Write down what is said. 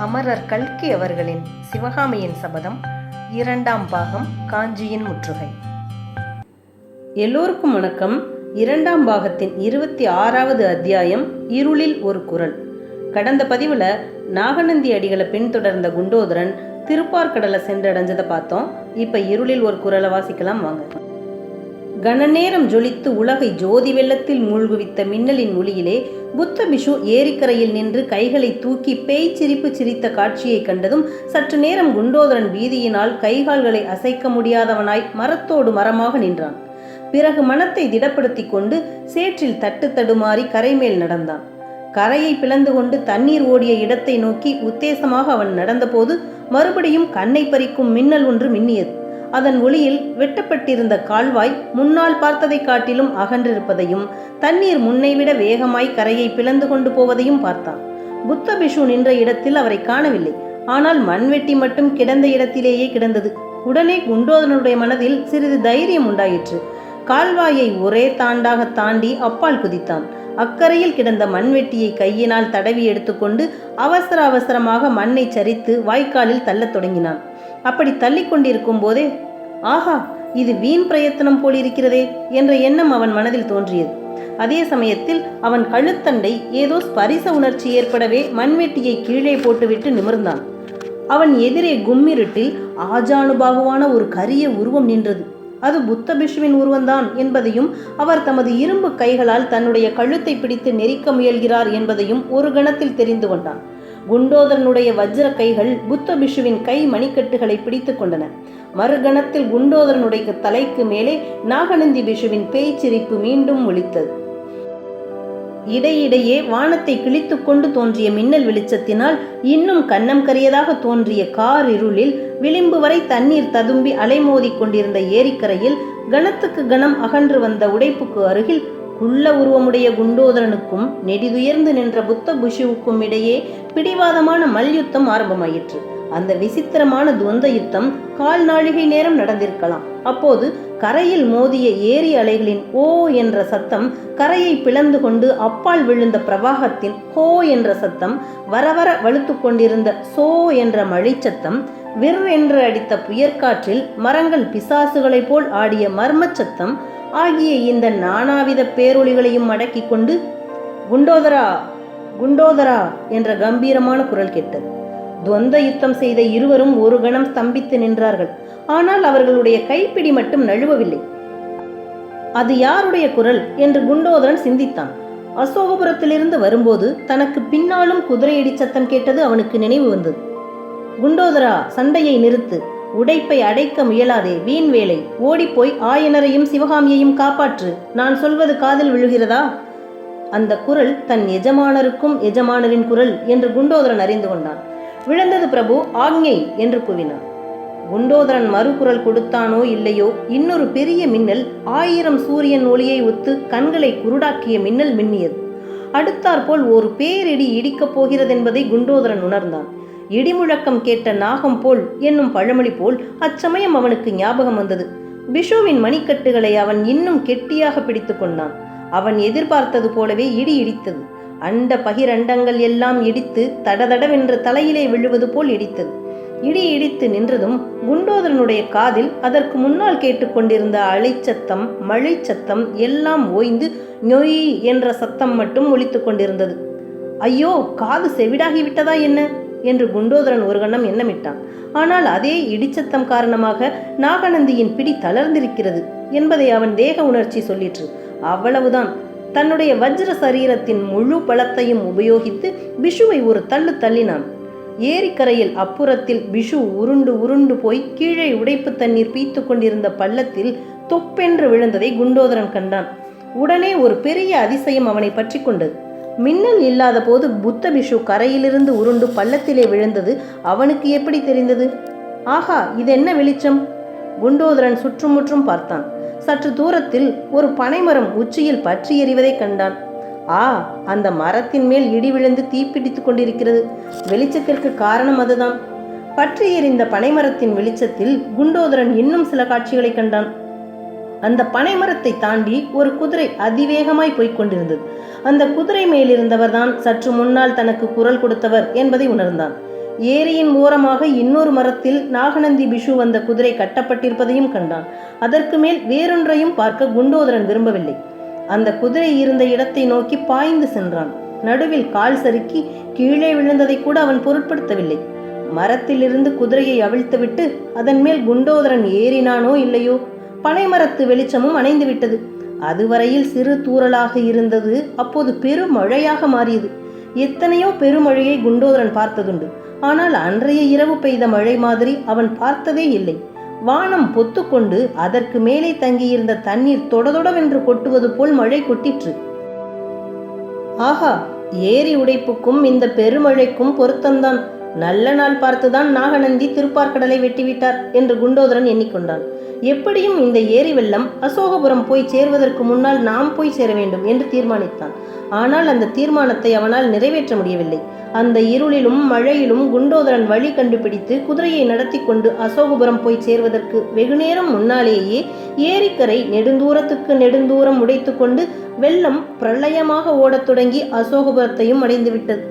அமரர் கல்கி அவர்களின் சிவகாமியின் சபதம் 2ஆம் பாகம் காஞ்சியின் முற்றுகை. எல்லோருக்கும் வணக்கம். 2ஆம் பாகத்தின் 26வது அத்தியாயம் இருளில் ஒரு குரல். கடந்த பதிவில் நாகநந்தி அடிகளை பின்தொடர்ந்த குண்டோதரன் திருப்பார்கடலை சென்றடைஞ்சதை பார்த்தோம். இப்போ இருளில் ஒரு குரலை வாசிக்கலாம் வாங்க. கனநேரம் ஜொலித்து உலகை ஜோதி வெள்ளத்தில் மூழ்குவித்த மின்னலின் ஒளியிலே புத்த பிஷு ஏரிக்கரையில் நின்று கைகளை தூக்கி பேய் சிரிப்பு சிரித்த காட்சியை கண்டதும் சற்று நேரம் குண்டோதரன் பீதியினால் கைகால்களை அசைக்க முடியாதவனாய் மரத்தோடு மரமாக நின்றான். பிறகு மனத்தை திடப்படுத்தி கொண்டு சேற்றில் தட்டு தடுமாறி கரைமேல் நடந்தான். கரையை பிளந்து கொண்டு தண்ணீர் ஓடிய இடத்தை நோக்கி உத்தேசமாக அவன் நடந்தபோது மறுபடியும் கண்ணை பறிக்கும் மின்னல் ஒன்று மின்னியது. அதன் ஒளியில் வெட்டப்பட்டிருந்த கால்வாய் முன்னால் பார்த்ததை காட்டிலும் அகன்றிருப்பதையும் தண்ணீர் முன்னைவிட வேகமாய் கரையை பிளந்து கொண்டு போவதையும் பார்த்தான். புத்த பிஷு நின்ற இடத்தில் அவரை காணவில்லை. ஆனால் மண்வெட்டி மட்டும் கிடந்த இடத்திலேயே கிடந்தது. உடனே குண்டோதரனுடைய மனதில் சிறிது தைரியம் உண்டாயிற்று. கால்வாயை ஒரே தாண்டாக தாண்டி அப்பால் குதித்தான். அக்கரையில் கிடந்த மண்வெட்டியை கையினால் தடவி எடுத்துக்கொண்டு அவசரமாக மண்ணை சரித்து வாய்க்காலில் தள்ளத் தொடங்கினான். அப்படி தள்ளி கொண்டிருக்கும் போதே, ஆஹா, இது வீண் பிரயத்தனம் போலிருக்கிறதே என்ற எண்ணம் அவன் மனதில் தோன்றியது. அதே சமயத்தில் அவன் கழுத்தண்டை ஏதோ ஸ்பரிச உணர்ச்சி ஏற்படவே மண்வெட்டியை கீழே போட்டுவிட்டு நிமிர்ந்தான். அவன் எதிரே கும்மிருட்டில் ஆஜானுபாகுவான ஒரு கரிய உருவம் நின்றது. அது புத்த பிஷுவின் உருவந்தான் என்பதையும் அவர் தமது இரும்பு கைகளால் தன்னுடைய கழுத்தை பிடித்து நெரிக்க முயல்கிறார் என்பதையும் ஒரு கணத்தில் தெரிந்து கொண்டான். குண்டோதரனுடைய வஜ்ர கைகள் புத்த பிஷுவின் கை மணிக்கட்டுகளை பிடித்து கொண்டன. மறுகணத்தில் குண்டோதரனுடைய தலைக்கு மேலே நாகநந்தி பிஷுவின் பேய்ச்சிரிப்பு மீண்டும் ஒலித்தது. இடையிடையே வானத்தை கிழித்து கொண்டு தோன்றிய மின்னல் வெளிச்சத்தினால் இன்னும் கன்னம் கரியதாக தோன்றிய கார் இருளில் விளிம்பு வரை தண்ணீர் ததும்பி அலைமோதி கொண்டிருந்த ஏரிக்கரையில் கணத்துக்கு கணம் அகன்று வந்த உடைப்புக்கு அருகில் குள்ள உருவமுடைய குண்டோதரனுக்கும் நெடிதுயர்ந்து நின்ற புத்த பிஷுவுக்கும் இடையே பிடிவாதமான மல்யுத்தம் ஆரம்பமாயிற்று. அந்த விசித்திரமான துவந்த யுத்தம் கால் நாழிகை நேரம் நடந்திருக்கலாம். அப்போது கரையில் மோதிய ஏரி அலைகளின் ஓ என்ற சத்தம், கரையை பிளந்து கொண்டு அப்பால் விழுந்த பிரவாகத்தின் ஹோ என்ற சத்தம், வரவர வலுத்து கொண்டிருந்த சோ என்ற மழைச்சத்தம், விர் என்று அடித்த புயற்காற்றில் மரங்கள் பிசாசுகளைப் போல் ஆடிய மர்மச்சத்தம் ஆகிய இந்த நானாவித பேரொலிகளையும் அடக்கி கொண்டு குண்டோதரா குண்டோதரா என்ற கம்பீரமான குரல் கேட்டது. துவந்த யுத்தம் செய்த இருவரும் ஒரு கணம் ஸ்தம்பித்து நின்றார்கள். ஆனால் அவர்களுடைய கைப்பிடி மட்டும் நழுவவில்லை. அது யாருடைய குரல் என்று குண்டோதரன் சிந்தித்தான். அசோகபுரத்திலிருந்து வரும்போது தனக்கு பின்னாலும் குதிரையடி சத்தம் கேட்டது அவனுக்கு நினைவு வந்தது. குண்டோதரா, சண்டையை நிறுத்து, உடைப்பை அடைக்க முயலாதே, வீண் வேலை, ஓடிப்போய் ஆயனரையும் சிவகாமியையும் காப்பாற்று, நான் சொல்வது காதில் விழுகிறதா? அந்த குரல் தன் எஜமானருக்கும் எஜமானரின் குரல் என்று குண்டோதரன் அறிந்து கொண்டான். விழுந்தது பிரபு, ஆக்ஞை என்று கூவினான். குண்டோதரன் மறுகுரல் கொடுத்தானோ இல்லையோ, இன்னொரு பெரிய மின்னல் 1000 சூரியன் ஒளியை ஒத்து கண்களை குருடாக்கிய மின்னல் மின்னியது. அடுத்தாற்போல் ஒரு பேரிடி இடிக்கப் போகிறதென்பதை குண்டோதரன் உணர்ந்தான். இடிமுழக்கம் கேட்ட நாகம் போல் என்னும் பழமொழி போல் அச்சமயம் அவனுக்கு ஞாபகம் வந்தது. பிஷுவின் மணிக்கட்டுகளை அவன் இன்னும் கெட்டியாக பிடித்து கொண்டான். அவன் எதிர்பார்த்தது போலவே இடி இடித்தது. அண்ட பகிரண்டங்கள் எல்லாம் இடித்து தடதடவென்று தலையிலே விழுவது போல் இடித்தது. இடி இடித்து நின்றதும் குண்டோதரனுடைய காதில் அதற்கு முன்னால் கேட்டுக்கொண்டிருந்த அலைச்சத்தம், மழைச்சத்தம் எல்லாம் ஓய்ந்து நொய் என்ற சத்தம் மட்டும் ஒலித்து கொண்டிருந்தது. ஐயோ, காது செவிடாகிவிட்டதா என்ன என்று குண்டோதரன் ஒரு கணம் எண்ணமிட்டான். ஆனால் அதே இடிச்சத்தம் காரணமாக நாகநந்தியின் பிடி தளர்ந்திருக்கிறது என்பதை அவன் தேக உணர்ச்சி சொல்லிற்று. அவ்வளவுதான். தன்னுடைய வஜ்ர சரீரத்தின் முழு பலத்தையும் உபயோகித்து பிஷுவை ஒரு தள்ளு தள்ளினான். ஏரிக்கரையில் அப்புறத்தில் பிஷு உருண்டு உருண்டு போய் கீழே உடைப்பு தண்ணீர் பீத்து கொண்டிருந்த பள்ளத்தில் தொப்பென்று விழுந்ததை குண்டோதரன் கண்டான். உடனே ஒரு பெரிய அதிசயம் அவனை பற்றி கொண்டது. மின்னல் இல்லாத போது புத்த பிஷு கரையிலிருந்து உருண்டு பள்ளத்திலே விழுந்தது அவனுக்கு எப்படி தெரிந்தது? ஆஹா, இது என்ன வெளிச்சம்? குண்டோதரன் சுற்றுமுற்றும் பார்த்தான். சற்று தூரத்தில் ஒரு பனைமரம் உச்சியில் பற்றி எறிவதை கண்டான். அந்த மரத்தின் மேல் இடி விழுந்து தீப்பிடித்து கொண்டிருக்கிறது. வெளிச்சத்திற்கு காரணம் அதுதான். பற்றி எறிந்த பனைமரத்தின் வெளிச்சத்தில் குண்டோதரன் இன்னும் சில காட்சிகளை கண்டான். அந்த பனைமரத்தை தாண்டி ஒரு குதிரை அதிவேகமாய் போய்கொண்டிருந்தது. அந்த குதிரை மேலிருந்தவர் தான் சற்று முன்னால் தனக்கு குரல் கொடுத்தவர் என்பதை உணர்ந்தான். ஏரியின் ஓரமாக இன்னொரு மரத்தில் நாகநந்தி பிஷு வந்த குதிரை கட்டப்பட்டிருப்பதையும் கண்டான். அதற்கு மேல் வேறொன்றையும் பார்க்க குண்டோதரன் விரும்பவில்லை. அந்த குதிரை இருந்த இடத்தை நோக்கி பாய்ந்து சென்றான். நடுவில் கால் சறுக்கி கீழே விழுந்ததை கூட அவன் பொருட்படுத்தவில்லை. மரத்திலிருந்து குதிரையை அவிழ்த்துவிட்டு அதன் மேல் குண்டோதரன் ஏறினானோ இல்லையோ, பனைமரத்து வெளிச்சமும் அணைந்து விட்டது. அதுவரையில் சிறு தூறலாக இருந்தது அப்போது பெருமழையாக மாறியது. எத்தனையோ பெருமழையை குண்டோதரன் பார்த்ததுண்டு. ஆனால் அன்றைய இரவு பெய்த மழை மாதிரி அவன் பார்த்ததே இல்லை. வானம் பொத்துக்கொண்டு அதற்கு மேலே தங்கியிருந்த தண்ணீர் தொடதொடவென்று கொட்டுவது போல் மழை கொட்டிற்று. ஆஹா, ஏரி உடைப்புக்கும் இந்த பெருமழைக்கும் பொருத்தம்தான். நல்ல நாள் பார்த்துதான் நாகநந்தி திருப்பார்கடலை வெட்டிவிட்டார் என்று குண்டோதரன் எண்ணிக்கொண்டான். எப்படியும் இந்த ஏரி வெள்ளம் அசோகபுரம் போய் சேர்வதற்கு முன்னால் நாம் போய் சேர வேண்டும் என்று தீர்மானித்தான். ஆனால் அந்த தீர்மானத்தை அவனால் நிறைவேற்ற முடியவில்லை. அந்த இருளிலும் மழையிலும் குண்டோதரன் வழி கண்டுபிடித்து குதிரையை நடத்தி கொண்டு அசோகபுரம் போய் சேர்வதற்கு வெகுநேரம் முன்னாலேயே ஏரிக்கரை நெடுந்தூரத்துக்கு நெடுந்தூரம் உடைத்து கொண்டு வெள்ளம் பிரளயமாக ஓடத் தொடங்கி அசோகபுரத்தையும் அடைந்துவிட்டது.